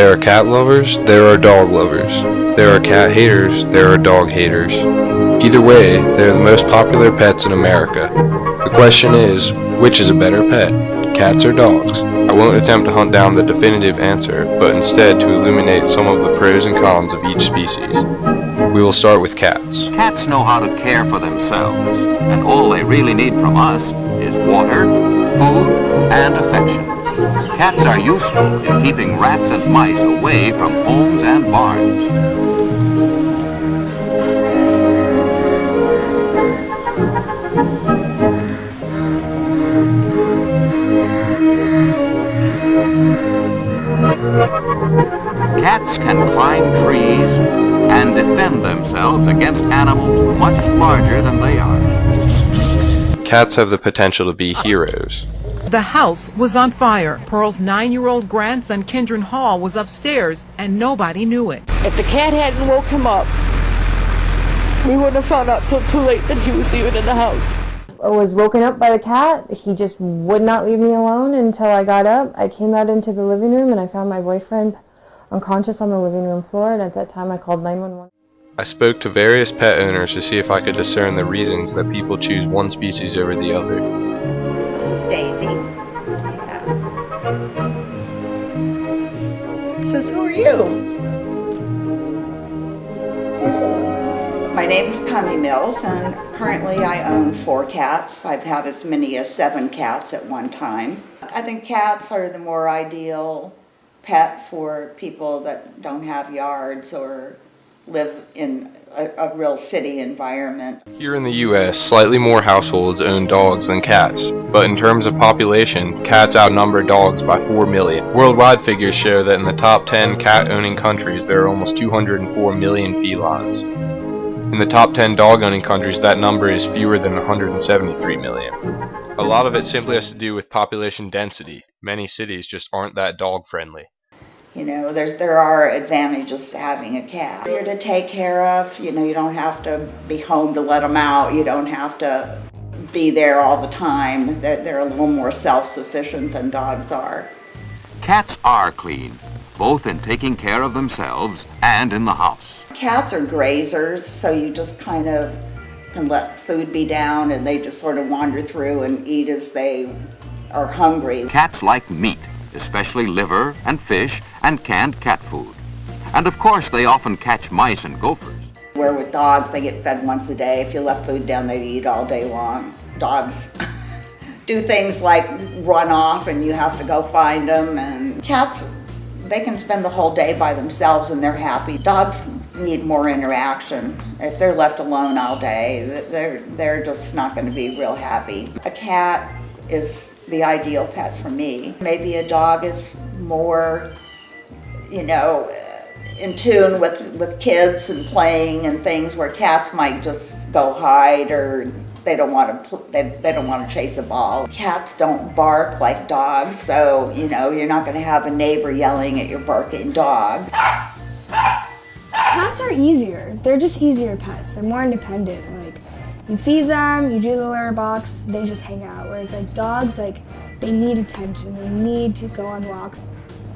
there are cat lovers, there are dog lovers. There are cat haters, there are dog haters. Either way, they are the most popular pets in America. The question is, which is a better pet, cats or dogs? I won't attempt to hunt down the definitive answer, but instead to illuminate some of the pros and cons of each species. We will start with cats. Cats know how to care for themselves, and all they really need from us is water, food, and affection. Cats are useful in keeping rats and mice away from homes and barns. Cats can climb trees and defend themselves against animals much larger than they are. Cats have the potential to be heroes. The house was on fire. Pearl's 9-year-old grandson, Kendron Hall, was upstairs, and nobody knew it. If the cat hadn't woke him up, we wouldn't have found out till too late that he was even in the house. I was woken up by the cat. He just would not leave me alone until I got up. I came out into the living room, and I found my boyfriend unconscious on the living room floor, and at that time I called 911. I spoke to various pet owners to see if I could discern the reasons that people choose one species over the other. This is Daisy. Yeah. Says, who are you? My name's Connie Mills, and currently I own 4 cats. I've had as many as 7 cats at one time. I think cats are the more ideal pet for people that don't have yards or live in a real city environment. Here in the US, slightly more households own dogs than cats, but in terms of population, cats outnumber dogs by 4 million. Worldwide figures show that in the top 10 cat-owning countries there are almost 204 million felines. In the top 10 dog-owning countries, that number is fewer than 173 million. A lot of it simply has to do with population density. Many cities just aren't that dog-friendly. You know, there are advantages to having a cat. You're to take care of, you know, you don't have to be home to let them out. You don't have to be there all the time. They're a little more self-sufficient than dogs are. Cats are clean, both in taking care of themselves and in the house. Cats are grazers, so you just kind of can let food be down and they just sort of wander through and eat as they are hungry. Cats like meat, especially liver and fish and canned cat food. And of course they often catch mice and gophers. Where with dogs, they get fed once a day. If you left food down, they'd eat all day long. Dogs do things like run off and you have to go find them. And cats, they can spend the whole day by themselves and they're happy. Dogs need more interaction. If they're left alone all day, they're just not going to be real happy. A cat is the ideal pet for me. Maybe a dog is more, you know, in tune with kids and playing and things, where cats might just go hide or they don't want to chase a ball. Cats don't bark like dogs, so you know you're not going to have a neighbor yelling at your barking dog. Cats are easier. They're just easier pets. They're more independent. Like, you feed them, you do the litter box, they just hang out. Whereas like dogs, like, they need attention. They need to go on walks.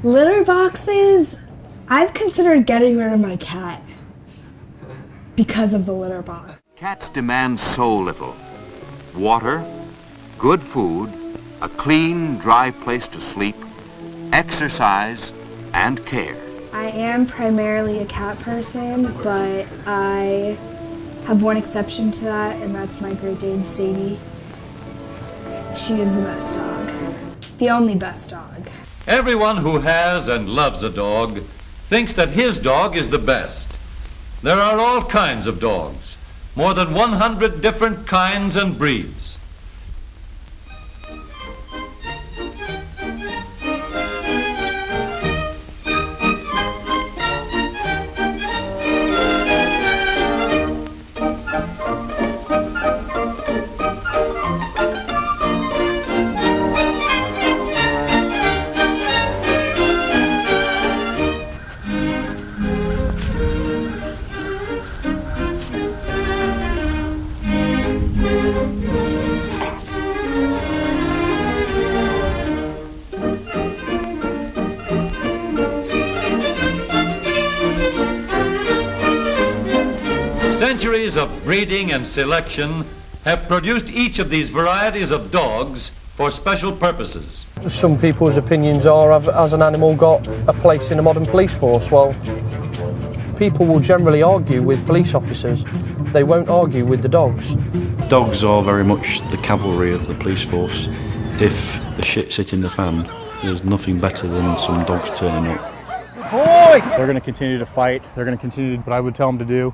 Litter boxes, I've considered getting rid of my cat because of the litter box. Cats demand so little. Water, good food, a clean, dry place to sleep, exercise, and care. I am primarily a cat person, but I have one exception to that, and that's my Great Dane, Sadie. She is the best dog. The only best dog. Everyone who has and loves a dog thinks that his dog is the best. There are all kinds of dogs, more than 100 different kinds and breeds. Centuries of breeding and selection have produced each of these varieties of dogs for special purposes. Some people's opinions are, has an animal got a place in the modern police force? Well, people will generally argue with police officers. They won't argue with the dogs. Dogs are very much the cavalry of the police force. If the shit's hitting the fan, there's nothing better than some dogs turning up. Boy! They're going to continue to fight. They're going to continue what I would tell them to do.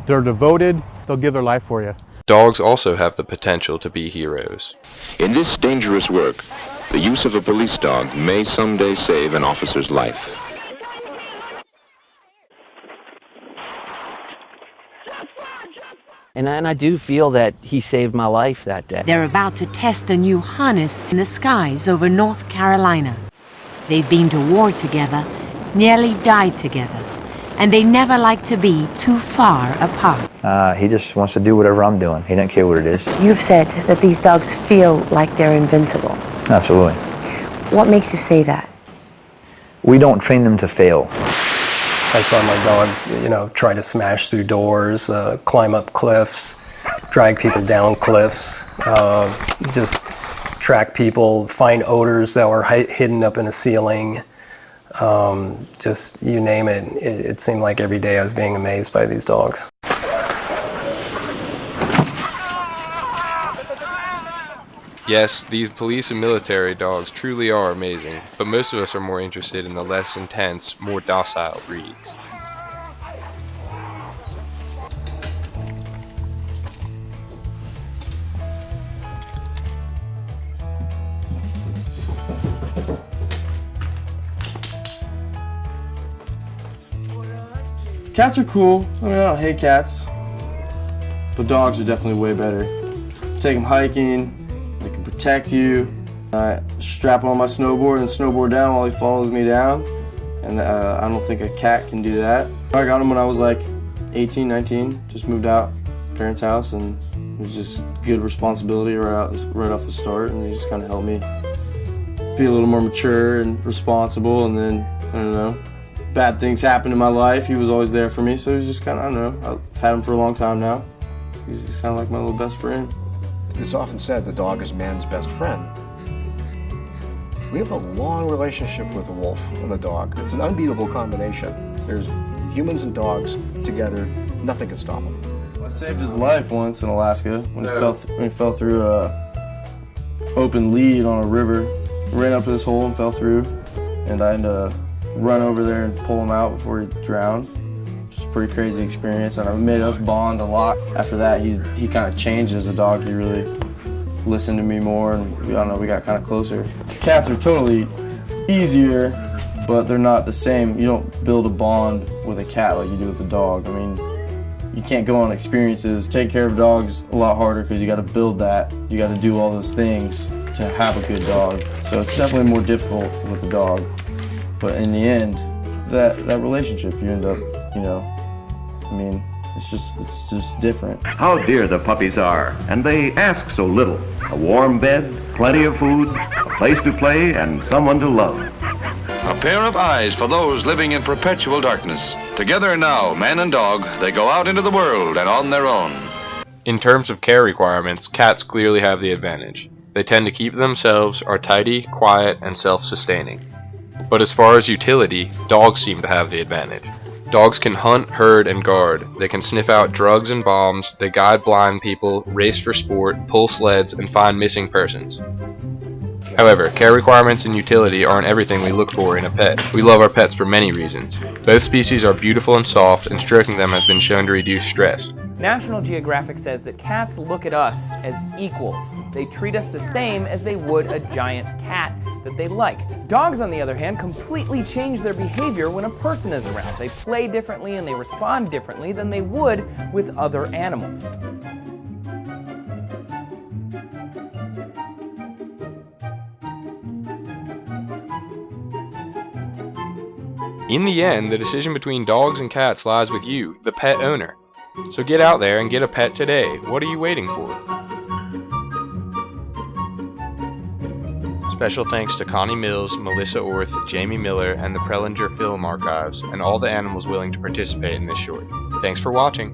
They're devoted. They'll give their life for you. Dogs also have the potential to be heroes. In this dangerous work, the use of a police dog may someday save an officer's life. And I do feel that he saved my life that day. They're about to test a new harness in the skies over North Carolina. They've been to war together, nearly died together, and they never like to be too far apart. He just wants to do whatever I'm doing. He doesn't care what it is. You've said that these dogs feel like they're invincible. Absolutely. What makes you say that? We don't train them to fail. I saw my dog, try to smash through doors, climb up cliffs, drag people down cliffs, just track people, find odors that were hidden up in the ceiling. Just you name it. It seemed like every day I was being amazed by these dogs. Yes, these police and military dogs truly are amazing, but most of us are more interested in the less intense, more docile breeds. Cats are cool. I mean, I don't hate cats, but dogs are definitely way better. Take them hiking. They can protect you. I strap on my snowboard and snowboard down while he follows me down. And I don't think a cat can do that. I got him when I was like 18, 19. Just moved out, parents' house, and it was just good responsibility right off the start. And he just kind of helped me be a little more mature and responsible. And then, I don't know, bad things happened in my life. He was always there for me. So he's just kind of, I don't know, I've had him for a long time now. He's kind of like my little best friend. It's often said the dog is man's best friend. We have a long relationship with the wolf and the dog. It's an unbeatable combination. There's humans and dogs together, nothing can stop them. I saved his life once in Alaska when he fell through a open lead on a river. He ran up to this hole and fell through, and I had to run over there and pull him out before he drowned. Just a pretty crazy experience, and it made us bond a lot. After that, he kind of changed as a dog. He really listened to me more, and I don't know, we got kind of closer. Cats are totally easier, but they're not the same. You don't build a bond with a cat like you do with a dog. I mean, you can't go on experiences. Take care of dogs a lot harder because you got to build that. You got to do all those things to have a good dog. So it's definitely more difficult with a dog. But in the end, that relationship, you end up, I mean, it's just different. How dear the puppies are, and they ask so little. A warm bed, plenty of food, a place to play, and someone to love. A pair of eyes for those living in perpetual darkness. Together now, man and dog, they go out into the world and on their own. In terms of care requirements, cats clearly have the advantage. They tend to keep themselves, are tidy, quiet, and self-sustaining. But as far as utility, dogs seem to have the advantage. Dogs can hunt, herd, and guard. They can sniff out drugs and bombs, they guide blind people, race for sport, pull sleds, and find missing persons. However, care requirements and utility aren't everything we look for in a pet. We love our pets for many reasons. Both species are beautiful and soft, and stroking them has been shown to reduce stress. National Geographic says that cats look at us as equals. They treat us the same as they would a giant cat that they liked. Dogs, on the other hand, completely change their behavior when a person is around. They play differently and they respond differently than they would with other animals. In the end, the decision between dogs and cats lies with you, the pet owner. So get out there and get a pet today. What are you waiting for? Special thanks to Connie Mills, Melissa Orth, Jamie Miller, and the Prelinger Film Archives, and all the animals willing to participate in this short. Thanks for watching.